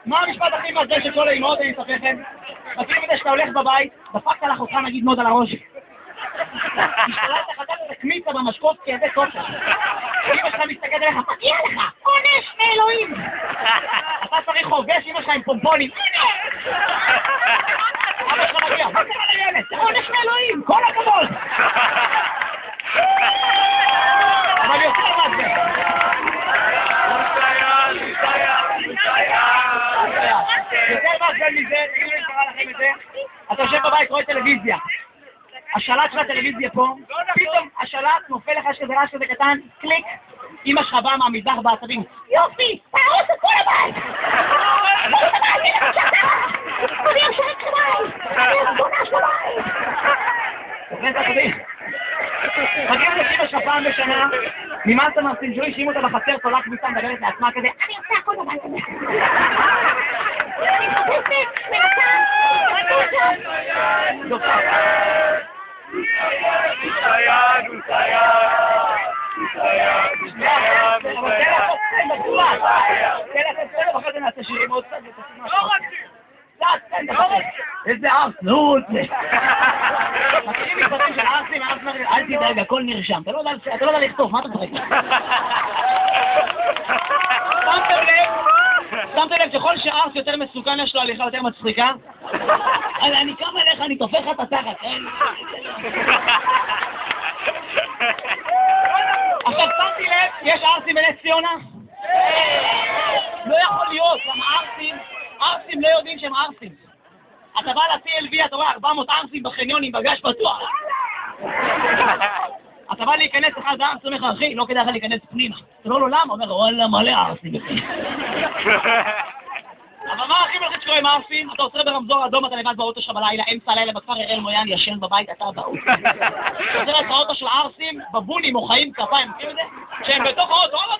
מה המשפט הכי מזל של כל האימהות, אני אספר לכם? מכירים את זה שאתה הולך בבית, דפקת לאחותך נגיד מאוד על הראש. השתלטת חטאת את הקמיצה במשקות כזה כושר. אמא שלך מסתכלת עליך, מגיע לך, עונש מאלוהים. אתה צריך חובש אמא שלך עם פומפונים. אבא שלך מגיע, מה קרה לילד? זה עונש מאלוהים, כל הכבוד. אבל יותר מה זה. יותר מה זה מזה, תגידו לי קרה לכם את זה. אתה יושב בבית, רואה טלוויזיה. השלט של הטלוויזיה פה, פתאום השלט נופל לך כזה רעש כזה קטן, קליק, אמא שלך באה מהמטבח בעצבים, יופי, תהרוס את כל הבית! תהרוס את הבית, הנה מה שאתה! אני אשרק לבית! אני אסגונה של הבית! תוכנית הקודים. מגיעים לאמא שלך פעם בשנה, ממש המרצים שלו השאימו אותה בחצר, תולק ביצה מדברת לעצמה כזה, אני עושה הכל בבית הזה! אני חפשת, מנסה, איזה ארס, נו זה מכירים מספרים של ארסים, אל תדאג, הכל נרשם, אתה לא יודע לכתוב, מה אתה צוחק? שמתם לב שכל שארס יותר מסוכן יש לו הליכה יותר מצחיקה? אני קם אליך, אני תופך לך את התחת. עכשיו שמתי לב, יש ארסים בנס ציונה? לא יכול להיות, גם ארסים לא יודעים שהם ארסים. אתה בא ל-CLV, אתה רואה 400 ארסים בחניון עם בגש פתוח. אתה בא להיכנס אחד הארס, אומר לך, אחי, לא כדאי לך להיכנס פנימה. אתה אומר לו, למה? אומר, וואלה, מלא ארסים בפנים. אבל מה הכי מלחיץ שקורה עם ארסים? אתה עוצר ברמזור אדום, אתה לבד באוטו שלך בלילה, אמצע הלילה בכפר הראל מויאן, ישן בבית, אתה באוטו. אתה עוצר את האוטו של הארסים, בבונים, מוחאים כפיים, מכירים את זה? שהם בתוך האוטו, לא,